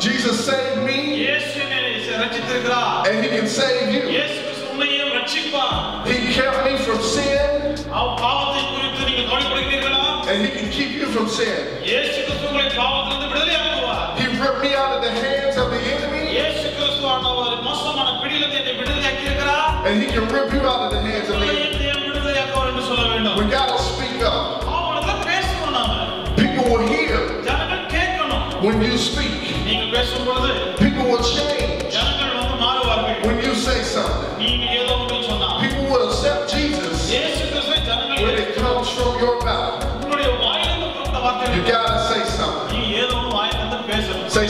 Jesus saved me. And he can save you. He kept me from sin. And he can keep you from sin. He ripped me out of the hands of the enemy. And he can rip you out of the hands of the enemy. We gotta speak up. People will hear when you speak. People will change when you say something. People will accept Jesus when it comes from your mouth. You gotta say something. Say